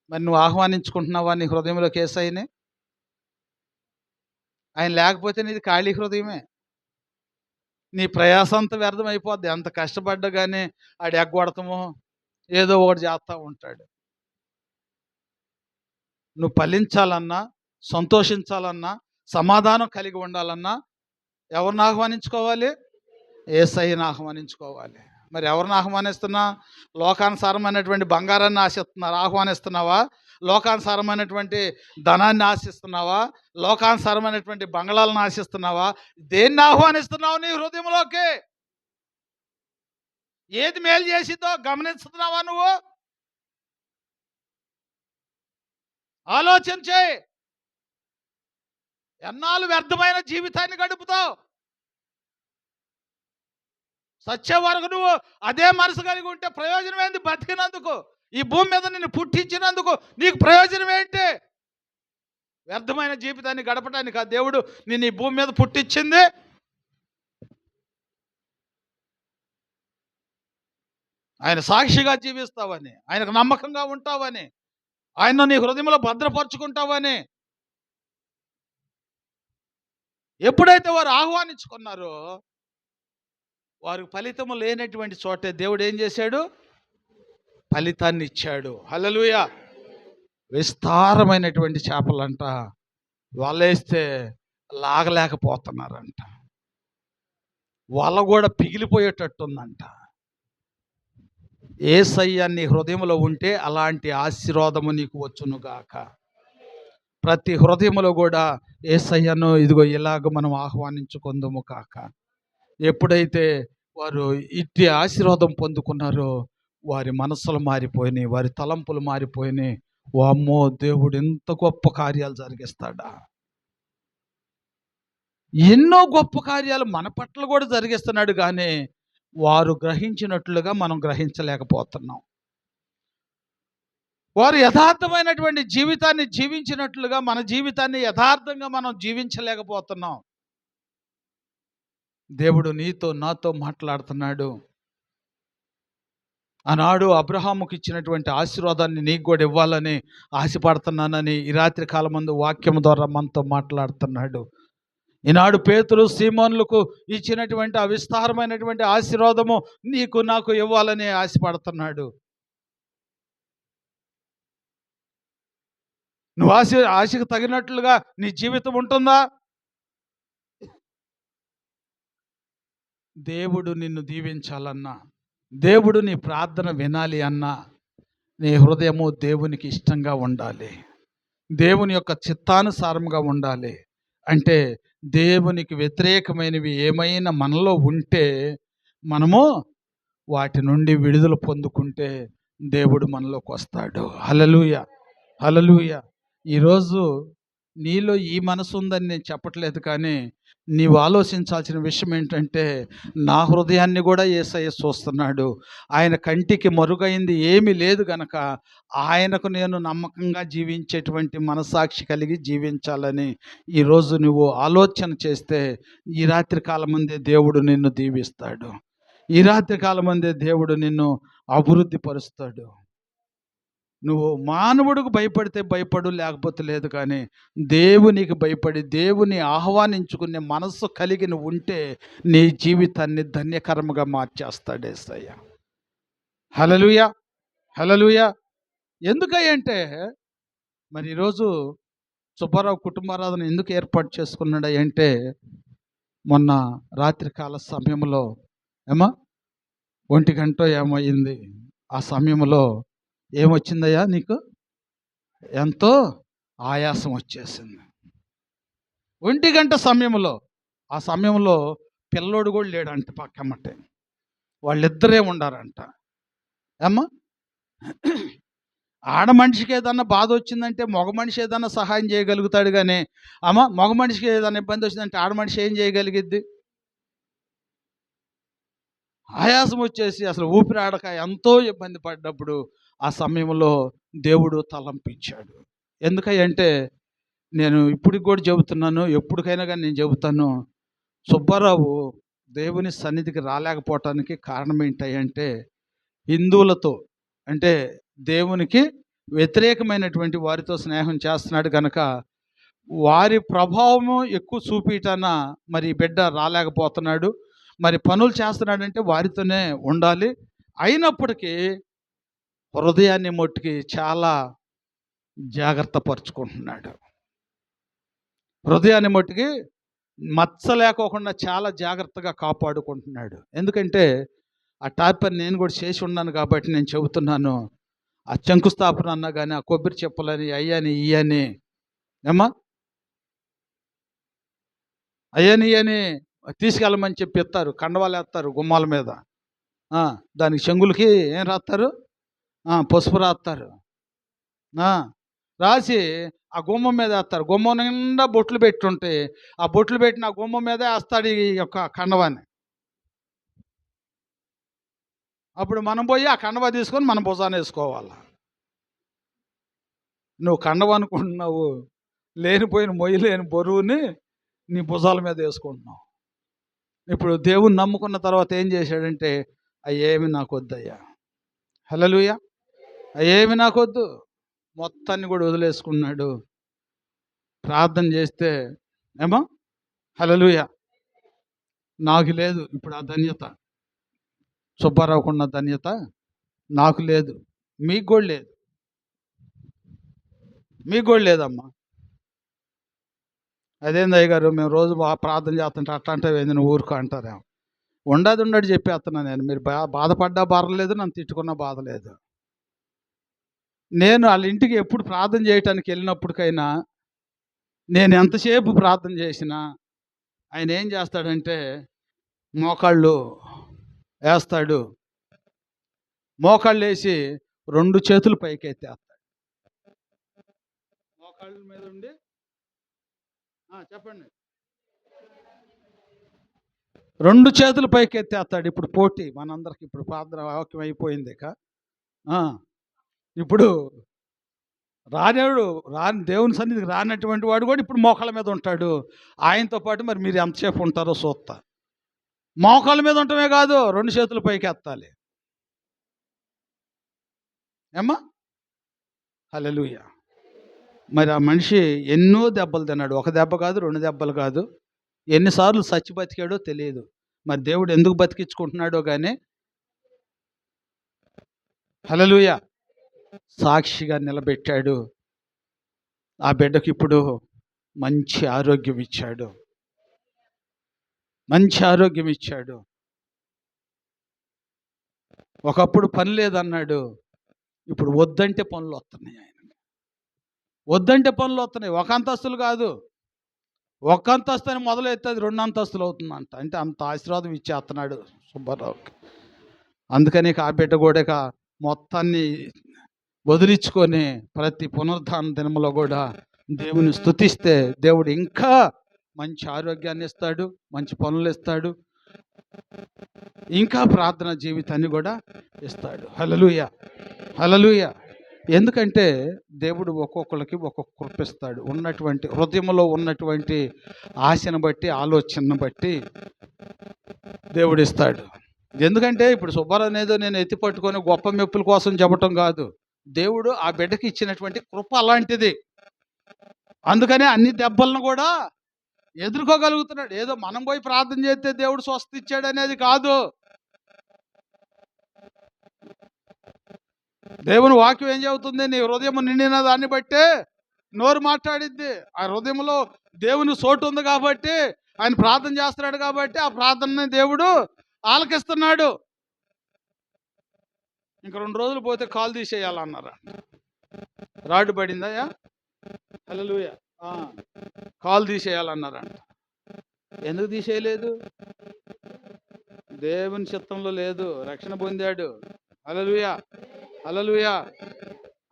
మరి నువ్వు ఆహ్వానించుకుంటున్నావా నీ హృదయంలోకి యేసయ్యని? ఆయన లేకపోతే నీది ఖాళీ హృదయమే. నీ ప్రయాసం అంతా వ్యర్థం అయిపోద్ది. ఎంత కష్టపడ్డా కానీ ఆడు ఎగ్గొడతామో ఏదో ఒకటి చేస్తూ ఉంటాడు. నువ్వు ఫలించాలన్నా, సంతోషించాలన్నా, సమాధానం కలిగి ఉండాలన్నా ఎవరిని ఆహ్వానించుకోవాలి? యేసయ్యని ఆహ్వానించుకోవాలి. మరి ఎవరిని ఆహ్వానిస్తున్నా? లోకానుసారమైనటువంటి బంగారాన్ని ఆహ్వానిస్తున్నావా? లోకానుసారమైనటువంటి ధనాన్ని ఆశిస్తున్నావా? లోకానుసారమైనటువంటి బంగళాలను ఆశిస్తున్నావా? దేన్ని ఆహ్వానిస్తున్నావు నీ హృదయంలోకి? ఏది మేలు చేసిందో గమనిస్తున్నావా నువ్వు? ఆలోచన చేయి. ఎన్నాళ్ళు వ్యర్థమైన జీవితాన్ని గడుపుతావు? సచ్చే వరకు నువ్వు అదే మనసు కలిగి ఉంటే ప్రయోజనం ఏంది? బతికినందుకు, ఈ భూమి మీద నిన్ను పుట్టించినందుకు నీకు ప్రయోజనం ఏంటి? వ్యర్థమైన జీవితాన్ని గడపడానికి ఆ దేవుడు నిన్ను ఈ భూమి మీద పుట్టించింది. ఆయన సాక్షిగా జీవిస్తావని, ఆయనకు నమ్మకంగా ఉంటావని, ఆయన నీ హృదయంలో భద్రపరుచుకుంటావని. ఎప్పుడైతే వారు ఆహ్వానించుకున్నారో, వారికి ఫలితము లేనటువంటి చోటే దేవుడు ఏం చేశాడు? ఫలితాన్ని ఇచ్చాడు. హల్లెలూయా. విస్తారమైనటువంటి చేపలంట వలేస్తే లాగలేకపోతున్నారంట. వల కూడా పిగిలిపోయేటట్టుందంట. యేసయ్య నీ హృదయంలో ఉంటే అలాంటి ఆశీర్వాదము నీకు వచ్చునుగాక. ప్రతి హృదయంలో కూడా యేసయ్యను ఇదిగో ఇలాగ మనం ఆహ్వానించుకుందుము కాక. ఎప్పుడైతే వారు ఇట్టి ఆశీర్వాదం పొందుకున్నారో వారి మనస్సులు మారిపోయినాయి, వారి తలంపులు మారిపోయినాయి. వామ్మో, దేవుడు ఎంత గొప్ప కార్యాలు జరిగిస్తాడా! ఎన్నో గొప్ప కార్యాలు మన పట్ల కూడా జరిగిస్తున్నాడు, కానీ వారు గ్రహించినట్లుగా మనం గ్రహించలేకపోతున్నాం. వారు యథార్థమైనటువంటి జీవితాన్ని జీవించినట్లుగా మన జీవితాన్ని యథార్థంగా మనం జీవించలేకపోతున్నాం. దేవుడు నీతో నాతో మాట్లాడుతున్నాడు. ఆనాడు అబ్రహాముకి ఇచ్చినటువంటి ఆశీర్వాదాన్ని నీకు కూడా ఇవ్వాలని ఆశపడుతున్నానని ఈ రాత్రి కాలం ముందు వాక్యం ద్వారా మనతో మాట్లాడుతున్నాడు. ఈనాడు పేతురు, సీమోనులకు ఇచ్చినటువంటి ఆ విస్తారమైనటువంటి ఆశీర్వాదము నీకు నాకు ఇవ్వాలని ఆశపడుతున్నాడు. నువ్వు ఆశకు తగినట్లుగా నీ జీవితం ఉంటుందా? దేవుడు నిన్ను దీవించాలన్నా, దేవుడు నీ ప్రార్థన వినాలి అన్నా నీ హృదయము దేవునికి ఇష్టంగా ఉండాలి, దేవుని యొక్క చిత్తానుసారంగా ఉండాలి. అంటే దేవునికి వ్యతిరేకమైనవి ఏమైనా మనలో ఉంటే మనము వాటి నుండి విడుదల పొందుకుంటే దేవుడు మనలోకి వస్తాడు. హల్లెలూయా, హల్లెలూయా. ఈరోజు నీలో ఈ మనసు ఉందని నేను చెప్పట్లేదు, కానీ నీవు ఆలోచించాల్సిన విషయం ఏంటంటే, నా హృదయాన్ని కూడా యేసయ్య చూస్తున్నాడు. ఆయన కంటికి మరుగైంది ఏమీ లేదు గనక ఆయనకు నేను నమ్మకంగా జీవించేటువంటి మనస్సాక్షి కలిగి జీవించాలని ఈరోజు నువ్వు ఆలోచన చేస్తే ఈ రాత్రి కాలమందే దేవుడు నిన్ను దీవిస్తాడు. ఈ రాత్రి కాలమందే దేవుడు నిన్ను అభివృద్ధి పరుస్తాడు. నువ్వు మానవుడికి భయపడితే భయపడు, లేకపోతే లేదు. కానీ దేవునికి భయపడి దేవుని ఆహ్వానించుకునే మనస్సు కలిగి నువ్వు ఉంటే నీ జీవితాన్ని ధన్యకరముగా మార్చేస్తాడు యేసయ్య. హల్లెలూయా, హల్లెలూయా. ఎందుకంటే మరి ఈరోజు సుబ్బారావు కుటుంబారాధన ఎందుకు ఏర్పాటు చేసుకున్నాడు అంటే, మొన్న రాత్రికాల సమయంలో ఏమో 1 గంట ఏమయ్యింది, ఆ సమయంలో ఏమొచ్చిందయ్యా నీకు? ఎంతో ఆయాసం వచ్చేసింది 1 గంట సమయంలో. ఆ సమయంలో పిల్లోడు కూడా లేడంట పక్కమ్మటే, వాళ్ళిద్దరే ఉండారంట. ఏమ్మా, ఆడ మనిషికి ఏదన్నా బాధ వచ్చిందంటే మగ మనిషి ఏదన్నా సహాయం చేయగలుగుతాడు. కానీ మగ మనిషికి ఏదైనా ఇబ్బంది వచ్చిందంటే ఆడ మనిషి ఏం చేయగలిగిద్ది? ఆయాసం వచ్చేసి అసలు ఊపిరాడక ఎంతో ఇబ్బంది పడ్డప్పుడు ఆ సమయంలో దేవుడు తలంపించాడు. ఎందుకంటే నేను ఇప్పటికి కూడా చెబుతున్నాను, ఎప్పటికైనా కానీ నేను చెబుతాను, సుబ్బారావు దేవుని సన్నిధికి రాలేకపోవటానికి కారణం ఏంటంటే, హిందువులతో అంటే దేవునికి వ్యతిరేకమైనటువంటి వారితో స్నేహం చేస్తున్నాడు కనుక వారి ప్రభావము ఎక్కువ చూపించటాన మరి బిడ్డ రాలేకపోతున్నాడు. మరి పనులు చేస్తున్నాడంటే వారితోనే ఉండాలి. అయినప్పటికీ హృదయాన్ని మట్టుకి చాలా జాగ్రత్త పరుచుకుంటున్నాడు. హృదయాన్ని మట్టుకి మచ్చ లేకోకుండా చాలా జాగ్రత్తగా కాపాడుకుంటున్నాడు. ఎందుకంటే ఆ టార్పర్ నేను కూడా చేసి ఉన్నాను కాబట్టి నేను చెబుతున్నాను. ఆ శంకుస్థాపన అన్నా కానీ, ఆ కొబ్బరి చెప్పులని అయ్యని ఇయ్యని ఇయ్యని తీసుకెళ్ళమని చెప్పి ఇస్తారు, కండవాలు వేస్తారు గుమ్మాల మీద. దానికి చెంగులకి ఏం రాస్తారు? పసుపు రాస్తారు. రాసి ఆ గుమ్మం మీద వేస్తారు. గుమ్మం నిండా బొట్లు పెట్టుంటే ఆ బొట్లు పెట్టిన ఆ గుమ్మం మీదే వేస్తాడు ఈ యొక్క కండవాన్ని. అప్పుడు మనం పోయి ఆ కండవా తీసుకొని మన భుజాన్ని వేసుకోవాలి. నువ్వు కండవ అనుకుంటున్నావు, లేనిపోయిన మొయ్యలేని బరువుని నీ భుజాల మీద వేసుకుంటున్నావు. ఇప్పుడు దేవుని నమ్ముకున్న తర్వాత ఏం చేశాడంటే, అయ్యేమి నాకు వద్దయ్యా, హల్లెలూయా, అయ్యేమి నాకొద్దు, మొత్తాన్ని కూడా వదిలేసుకున్నాడు. ప్రార్థన చేస్తే హల్లెలూయా, నాకు లేదు ఇప్పుడు ఆ ధన్యత. సుబ్బారావుకున్న ధన్యత నాకు లేదు, మీకు కూడా లేదు, మీకు కూడా లేదమ్మా. అదేంది అయ్యగారు, మేము రోజు ప్రార్థన చేస్తుంటే అట్లా అంటే ఏంది నువ్వు ఊరుకో అంటారేమో. ఉండదు చెప్పేస్తున్నా నేను. మీరు బాధపడ్డా బాధలేదు, నన్ను తిట్టుకున్నా బాధ లేదు. నేను వాళ్ళ ఇంటికి ఎప్పుడు ప్రార్థన చేయటానికి వెళ్ళినప్పటికైనా, నేను ఎంతసేపు ప్రార్థన చేసినా ఆయన ఏం చేస్తాడంటే మోకాళ్ళు వేస్తాడు. మోకాళ్ళు వేసి 2 చేతులు పైకి ఎత్తేస్తాడు. మోకాళ్ళ మీద ఉండి చెప్పండి, 2 చేతులు పైకి ఎత్తేస్తాడు. ఇప్పుడు పోటీ మనందరికి, ఇప్పుడు ప్రార్థన వాక్యం అయిపోయింది. ఇప్పుడు రాని దేవుని సన్నిధికి రానటువంటి వాడు కూడా ఇప్పుడు మోకాళ్ళ మీద ఉంటాడు. ఆయనతో పాటు మరి మీరు ఎంతసేపు ఉంటారో చూస్తా. మోకాళ్ళ మీద ఉండటమే కాదు, 2 చేతులు పైకి ఎత్తాలి. హల్లెలూయా. మరి ఆ మనిషి ఎన్నో దెబ్బలు తిన్నాడు. 1 దెబ్బ కాదు, 2 దెబ్బలు కాదు. ఎన్నిసార్లు చచ్చి బతికాడో తెలియదు. మరి దేవుడు ఎందుకు బతికించుకుంటున్నాడో కానీ, హల్లెలూయా, సాక్షిగా నిలబెట్టాడు. ఆ బిడ్డకి ఇప్పుడు మంచి ఆరోగ్యం ఇచ్చాడు, మంచి ఆరోగ్యం ఇచ్చాడు. ఒకప్పుడు పని లేదన్నాడు, ఇప్పుడు వద్దంటే పనులు వస్తున్నాయి. ఆయన వద్దంటే పనులు వస్తున్నాయి. 1 అంతస్తులు కాదు, 1 అంతస్తు అని మొదలెత్తే అది 2 అంతస్తులు అవుతుందంట. అంటే అంత ఆశీర్వాదం ఇచ్చేస్తున్నాడు సుబ్బారావుకి. అందుకని ఆ బిడ్డ కూడా మొత్తాన్ని వదిలించుకొని ప్రతి పునరుద్ధాన దినంలో కూడా దేవుని స్తుతిస్తే దేవుడు ఇంకా మంచి ఆరోగ్యాన్ని ఇస్తాడు, మంచి పనులు ఇస్తాడు, ఇంకా ప్రార్థన జీవితాన్ని కూడా ఇస్తాడు. హల్లెలూయా, హల్లెలూయా. ఎందుకంటే దేవుడు ఒక్కొక్కరికి ఒక్కొక్క కృప ఇస్తాడు. ఉన్నటువంటి హృదయంలో ఉన్నటువంటి ఆశను బట్టి, ఆలోచనను బట్టి దేవుడు ఇస్తాడు. ఎందుకంటే ఇప్పుడు సుబ్బారావు అనేదో నేను ఎత్తి పట్టుకొని గొప్ప మెప్పుల కోసం చెప్పటం కాదు. దేవుడు ఆ బిడ్డకి ఇచ్చినటువంటి కృప అలాంటిది. అందుకనే అన్ని దెబ్బలను కూడా ఎదుర్కోగలుగుతున్నాడు. ఏదో మనం పోయి ప్రార్థన చేస్తే దేవుడు స్వస్థ ఇచ్చాడు అనేది కాదు. దేవుని వాక్యం ఏం చెబుతుంది? నీ హృదయం నిండిన దాన్ని బట్టే నోరు మాట్లాడిద్ది. ఆ హృదయంలో దేవుని చోటు ఉంది కాబట్టి, ఆయన ప్రార్థన చేస్తున్నాడు కాబట్టి ఆ ప్రార్థనని దేవుడు ఆలకిస్తున్నాడు. ఇంక 2 రోజులు పోతే కాలు తీసేయాలన్నారా? రాడ్డు పడిందయ్యా, హల్లెలూయా, కాలు తీసేయాలన్నారంట. ఎందుకు తీసేయలేదు? దేవుని చిత్తంలో లేదు, రక్షణ పొందాడు. హల్లెలూయా, హల్లెలూయా.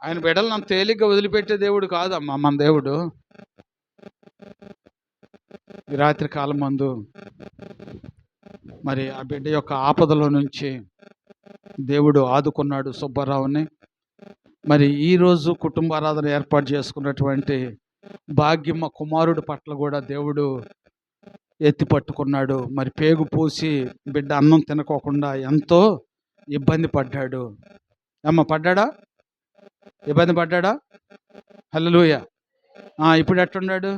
ఆయన బిడ్డలను అంత తేలిగ్గా వదిలిపెట్టే దేవుడు కాదమ్మా మన దేవుడు. ఈ రాత్రి కాలం మందు మరి ఆ బిడ్డ యొక్క ఆపదలో నుంచి దేవుడు ఆదుకున్నాడు సుబ్బారావుని. మరి ఈరోజు కుటుంబారాధన ఏర్పాటు చేసుకున్నటువంటి భాగ్యమ్మ కుమారుడి పట్ల కూడా దేవుడు ఎత్తి పట్టుకున్నాడు. మరి పేగు పూసి బిడ్డ అన్నం తినకోకుండా ఎంతో ఇబ్బంది పడ్డాడు. అమ్మ పడ్డాడా? ఇబ్బంది పడ్డాడా? హల్లెలూయా. ఇప్పుడు ఎట్టున్నాడు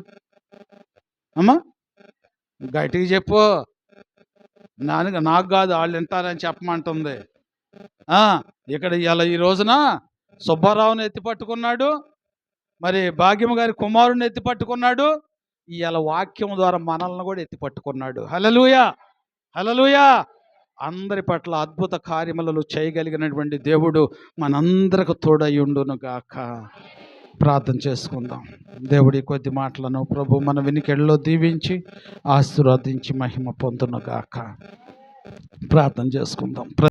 అమ్మ? గట్టిగా చెప్పు. నాకు కాదు, వాళ్ళు వింటారని చెప్పమంటుంది. ఇక్కడ ఇలా ఈ రోజున సుబ్బారావుని ఎత్తి పట్టుకున్నాడు, మరి భాగ్యమ్మ గారి కుమారుడిని ఎత్తి పట్టుకున్నాడు, ఇలా వాక్యం ద్వారా మనల్ని కూడా ఎత్తి పట్టుకున్నాడు. హల్లెలూయా, హల్లెలూయా. అందరి పట్ల అద్భుత కార్యములను చేయగలిగినటువంటి దేవుడు మనందరికి తోడయ్యుండును గాక. ప్రార్థన చేసుకుందాం. దేవుడి కొద్ది మాటలను ప్రభు మన వినికిడిలో దీవించి ఆశీర్వదించి మహిమ పొందును గాక. ప్రార్థన చేసుకుందాం.